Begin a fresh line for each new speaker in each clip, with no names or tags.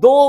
2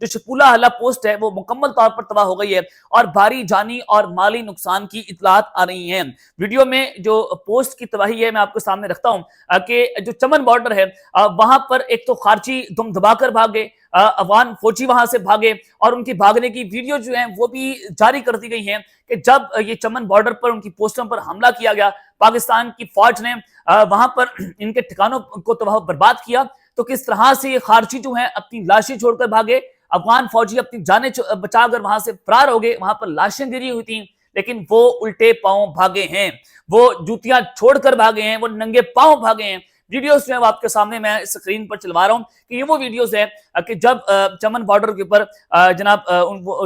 جو شپولا Hillah post ہے وہ مکمل طور پر تباہ ہو گئی ہے اور بھاری جانی اور مالی نقصان کی اطلاعات آ رہی ہیں۔ ویڈیو میں جو پوسٹ کی تباہی ہے میں آپ کو سامنے رکھتا ہوں کہ جو چمن بارڈر ہے وہاں پر ایک تو خارجی دم دبا کر بھاگے، افغان فوجی وہاں سے بھاگے اور ان کی بھاگنے کی ویڈیو جو ہیں وہ بھی جاری کر دی گئی ہیں کہ جب یہ چمن بارڈر پر ان کی پوسٹوں پر حملہ کیا گیا، پاکستان کی فوج نے وہاں پر ان کے ٹھکانوں کو تباہ برباد کیا، تو کس طرح سے یہ خارجی جو ہیں اپنی لاشیں چھوڑ کر بھاگے، افغان فوجی اپنی جانیں بچا کر وہاں سے فرار ہو گئے۔ وہاں پر لاشیں گری ہوئی تھیں لیکن وہ الٹے پاؤں بھاگے ہیں، وہ جوتیاں چھوڑ کر بھاگے ہیں، وہ ننگے پاؤں بھاگے ہیں۔ ویڈیوز جو ہے وہ آپ کے سامنے میں اسکرین پر چلوا رہا ہوں کہ یہ وہ ویڈیوز ہیں کہ جب چمن بارڈر کے اوپر جناب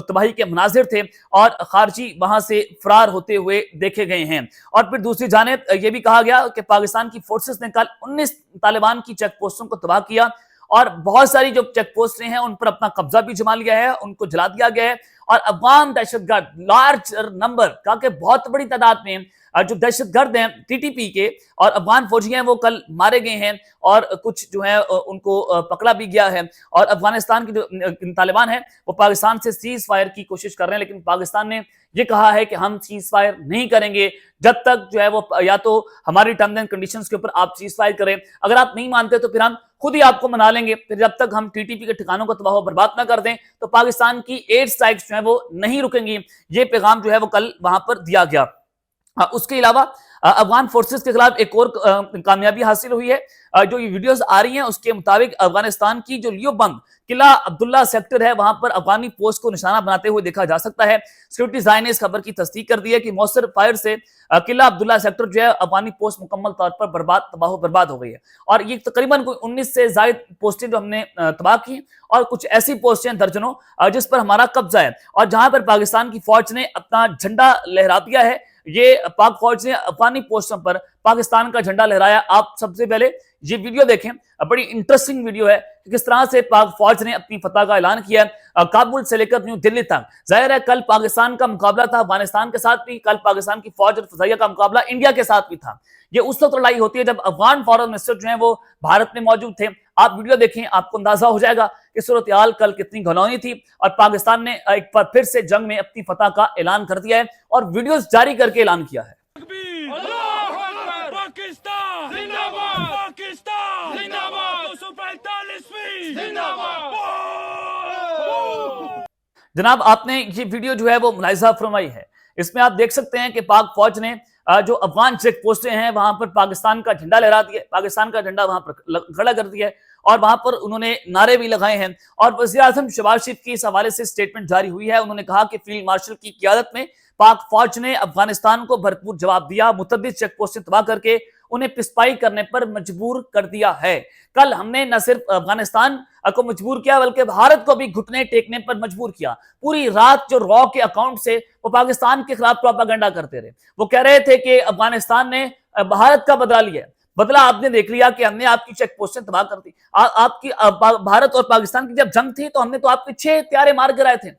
تباہی کے مناظر تھے اور خارجی وہاں سے فرار ہوتے ہوئے دیکھے گئے ہیں۔ اور پھر دوسری جانب یہ بھی کہا گیا کہ پاکستان کی فورسز نے کل 19 طالبان کی چیک پوسٹوں کو تباہ کیا اور بہت ساری جو چیک پوسٹیں ہیں ان پر اپنا قبضہ بھی جما لیا ہے، ان کو جلا دیا گیا ہے۔ اور افغان دہشت گرد لارج نمبر کا کہ بہت بڑی تعداد میں جو دہشت گرد ہیں ٹی ٹی پی کے اور افغان فوجی ہیں وہ کل مارے گئے ہیں اور کچھ جو ہیں ان کو پکڑا بھی گیا ہے۔ اور افغانستان کی جو طالبان ہیں وہ پاکستان سے سیز فائر کی کوشش کر رہے ہیں، لیکن پاکستان نے یہ کہا ہے کہ ہم سیز فائر نہیں کریں گے جب تک جو ہے وہ یا تو ہماری ٹرمز اینڈ کنڈیشنز کے اوپر آپ سیز فائر کریں، اگر آپ نہیں مانتے تو پھر ہم خود ہی آپ کو منا لیں گے، پھر جب تک ہم ٹی ٹی پی کے ٹھکانوں کو تباہ و برباد نہ کر دیں تو پاکستان کی ایئر سٹرائکس جو ہیں وہ نہیں رکیں گی۔ یہ پیغام جو ہے وہ کل وہاں پر دیا گیا۔ اس کے علاوہ افغان فورسز کے خلاف ایک اور کامیابی حاصل ہوئی ہے۔ جو یہ ویڈیوز آ رہی ہیں اس کے مطابق افغانستان کی جو لیو بند قلعہ عبداللہ سیکٹر ہے وہاں پر افغانی پوسٹ کو نشانہ بناتے ہوئے دیکھا جا سکتا ہے۔ سیکورٹی ذرائع نے اس خبر کی تصدیق کر دی ہے کہ مؤثر فائر سے قلعہ عبداللہ سیکٹر جو ہے افغانی پوسٹ مکمل طور پر تباہ و برباد ہو گئی ہے اور یہ تقریباً کوئی 19 سے زائد پوسٹیں جو ہم نے تباہ کی اور کچھ ایسی پوسٹیں درجنوں جس پر ہمارا قبضہ ہے اور جہاں پر پاکستان کی فوج نے اپنا جھنڈا لہرا دیا ہے۔ یہ پاک فوج نے افغانی پوسٹوں پر پاکستان کا جھنڈا لہرایا۔ آپ سب سے پہلے یہ ویڈیو دیکھیں، بڑی انٹرسٹنگ ویڈیو ہے کہ کس طرح سے پاک فوج نے اپنی فتح کا اعلان کیا ہے کابل سے لے کر نیو دلی تک۔ ظاہر ہے کل پاکستان کا مقابلہ تھا افغانستان کے ساتھ بھی، کل پاکستان کی فوج اور فضائیہ کا مقابلہ انڈیا کے ساتھ بھی تھا۔ یہ اس وقت لڑائی ہوتی ہے جب افغان فارن منسٹر جو ہیں وہ بھارت میں موجود تھے۔ آپ ویڈیو دیکھیں، آپ کو اندازہ ہو جائے گا کہ صورتحال کل کتنی گھناؤنی تھی اور پاکستان نے ایک بار پھر سے جنگ میں اپنی فتح کا اعلان کر دیا ہے اور ویڈیوز جاری کر کے اعلان کیا ہے۔
پاکستان زندہ باد، پاکستان زندہ باد، 245 زندہ باد۔
جناب آپ نے یہ ویڈیو جو ہے وہ ملاحظہ فرمائی ہے، اس میں آپ دیکھ سکتے ہیں کہ پاک فوج نے جو افغان چیک پوسٹیں ہیں وہاں پر پاکستان کا جھنڈا لہرا دیا، پاکستان کا جھنڈا وہاں پر کھڑا کر دیا ہے اور وہاں پر انہوں نے نعرے بھی لگائے ہیں۔ اور وزیر اعظم شہباز شریف کی اس حوالے سے سٹیٹمنٹ جاری ہوئی ہے، انہوں نے کہا کہ فیلڈ مارشل کی قیادت میں پاک فوج نے افغانستان کو بھرپور جواب دیا، متعدد چیک پوسٹیں تباہ کر کے انہیں پسپائی کرنے پر مجبور کر دیا ہے۔ کل ہم نے نہ صرف افغانستان کو مجبور کیا بلکہ بھارت کو بھی گھٹنے ٹیکنے پر مجبور کیا۔ پوری رات جو را کے اکاؤنٹ سے وہ پاکستان کے خلاف پروپیگنڈا کرتے رہے، وہ کہہ رہے تھے کہ افغانستان نے بھارت کا بدلہ لیا ہے۔ بدلہ آپ نے دیکھ لیا کہ ہم نے آپ کی چیک پوسٹیں تباہ کر دی۔ آپ کی بھارت اور پاکستان کی جب جنگ تھی تو ہم نے تو آپ کے 6 ہتھیارے مار کے آئے تھے۔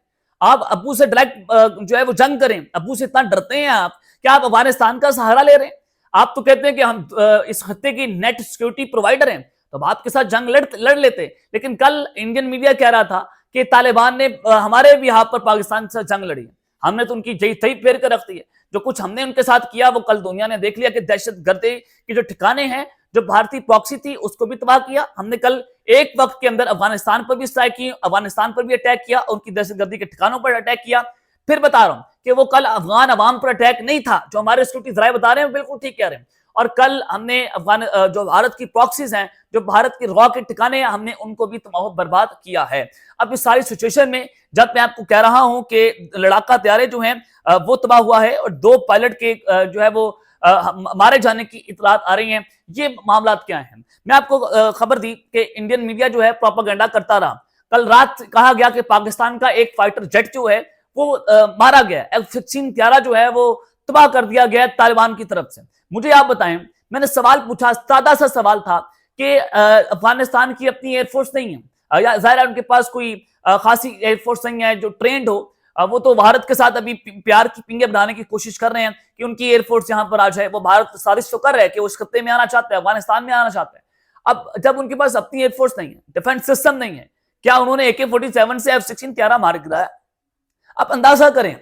آپ ابو سے ڈائریکٹ جو ہے وہ جنگ کریں، ابو سے اتنا ڈرتے ہیں آپ کہ آپ افغانستان کا سہارا لے رہے ہیں۔ آپ تو کہتے ہیں کہ ہم اس خطے کی نیٹ سیکیورٹی پرووائڈر ہیں، تو آپ کے ساتھ جنگ لڑ لیتے، لیکن کل انڈین میڈیا کہہ رہا تھا کہ طالبان نے ہمارے بھی ہاتھ پر پاکستان سے جنگ لڑی ہے، ہم نے تو ان کی جئی پھیر کر رکھ دی ہے۔ جو کچھ ہم نے ان کے ساتھ کیا وہ کل دنیا نے دیکھ لیا کہ دہشت گردی کے جو ٹھکانے ہیں، جو بھارتی پراکسی تھی اس کو بھی تباہ کیا ہم نے۔ کل ایک وقت کے اندر افغانستان پر بھی اسٹرائک کی، افغانستان پر بھی اٹیک کیا، ان کی دہشت گردی کے ٹھکانوں پر اٹیک کیا۔ پھر بتا رہا ہوں کہ وہ کل افغان عوام پر اٹیک نہیں تھا، جو ہمارے سیکورٹی ذرائع بتا رہے ہیں بالکل ٹھیک کہہ رہے ہیں۔ اور کل ہم نے جو بھارت کی پراکسیز ہیں، جو بھارت کی را کے ٹھکانے ہیں، ہم نے ان کو بھی تباہ برباد کیا ہے۔ اب اس ساری سچویشن میں جب میں آپ کو کہہ رہا ہوں کہ لڑاکا طیارے جو ہیں وہ تباہ ہوا ہے اور 2 پائلٹ کے جو ہے وہ مارے جانے کی اطلاعات آ رہی ہیں، یہ معاملات کیا ہیں؟ میں آپ کو خبر دی کہ انڈین میڈیا جو ہے پروپیگنڈا کرتا رہا۔ کل رات کہا گیا کہ پاکستان کا ایک فائٹر جیٹ جو ہے وہ مارا گیا، F-16 طیارہ جو ہے وہ تباہ کر دیا گیا طالبان کی طرف سے۔ مجھے آپ بتائیں، میں نے سوال پوچھا، سادہ سا سوال تھا کہ افغانستان کی اپنی ایئر فورس نہیں ہے، یا ظاہر ہے ان کے پاس کوئی خاصی ایئر فورس نہیں ہے جو ٹرینڈ ہو، وہ تو بھارت کے ساتھ ابھی پیار کی پنگے بنانے کی کوشش کر رہے ہیں کہ ان کی ایئر فورس یہاں پر آ جائے۔ وہ بھارت سازش تو کر رہا ہے کہ وہ اس خطے میں آنا چاہتا ہے، افغانستان میں آنا چاہتا ہے۔ اب جب ان کے پاس اپنی ایئر فورس نہیں ہے، ڈیفنس سسٹم نہیں ہے، کیا انہوں نے AK-47 سے F-16 طیارہ مار گرایا؟ آپ اندازہ کریں,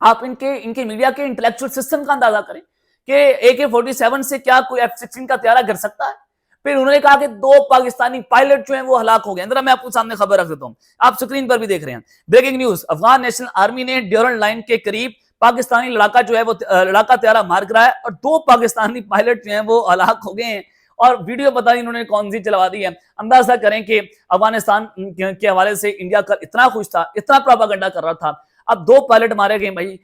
آپ ان کے میڈیا کے انٹلیکچوئل سسٹم کا اندازہ کریں کہ AK-47 سے کیا کوئی F-16 کا طیارہ گر سکتا ہے؟ پھر انہوں نے کہا کہ 2 پاکستانی پائلٹ جو ہیں وہ ہلاک ہو گئے. اندر میں آپ کو سامنے خبر رکھ دیتا ہوں, آپ سکرین پر بھی دیکھ رہے ہیں. Breaking news, Afghan national army نے ڈیورنڈ لائن کے قریب پاکستانی لڑاکا جو ہے وہ لڑاکا طیارہ مار گرایا اور 2 پاکستانی پائلٹ جو ہیں وہ ہلاک ہو گئے ہیں. اور ویڈیو پتہ نہیں انہوں نے کون سی چلوا دی ہے. اندازہ کریں کہ افغانستان کے حوالے سے انڈیا کا اتنا خوش تھا, اتنا پروپیگنڈا کر رہا تھا, اب 2 پائلٹ مارے گئے. بھائی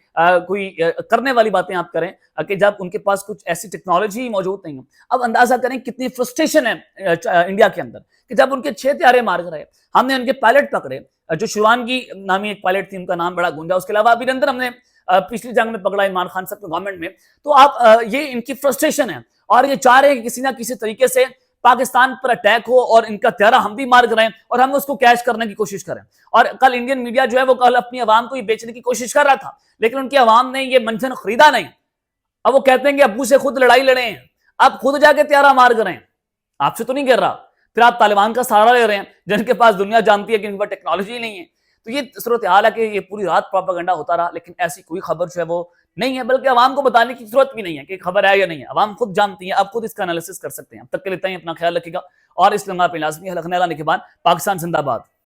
کوئی کرنے والی باتیں آپ کریں کہ جب ان کے پاس کچھ ایسی ٹیکنالوجی موجود نہیں ہے. اب اندازہ کریں کتنی فرسٹریشن ہے انڈیا کے اندر کہ جب ان کے 6 طیارے مار گئے, ہم نے ان کے پائلٹ پکڑے, جو شیوانگی نامی ایک پائلٹ تھی, ان کا نام بڑا گونجا, اس کے علاوہ ابھینندر ہم نے پچھلی جنگ میں پکڑا عمران خان صاحب کی گورنمنٹ میں. تو آپ یہ ان کی فرسٹریشن ہے اور یہ چاہ رہے ہیں کہ کسی نہ کسی طریقے سے پاکستان پر اٹیک ہو اور ان کا طیارہ ہم بھی مار کریں اور ہم اس کو کیش کرنے کی کوشش کریں. اور کل انڈین میڈیا جو ہے وہ کل اپنی عوام کو یہ بیچنے کی کوشش کر رہا تھا, لیکن ان کی عوام نے یہ منشن خریدا نہیں. اب وہ کہتے ہیں کہ ابو سے خود لڑائی لڑے ہیں, آپ خود جا کے طیارہ مار کریں, آپ سے تو نہیں گر رہا. پھر آپ طالبان کا سہارا لے رہے ہیں جن کے پاس دنیا جانتی ہے کہ ان کے پاس ٹیکنالوجی نہیں ہے. تو یہ صورتحال ہے کہ یہ پوری رات پروپیگنڈا ہوتا رہا, لیکن ایسی کوئی خبر جو ہے وہ نہیں ہے, بلکہ عوام کو بتانے کی ضرورت بھی نہیں ہے کہ خبر ہے یا نہیں ہے. عوام خود جانتی ہے, آپ خود اس کا انالیسس کر سکتے ہیں. اب تک کے لیے اتنا ہی, اپنا خیال رکھیے گا اور اس لمحہ پہ لازمی ہے. لکھنے والا نگہبان, پاکستان زندہ باد.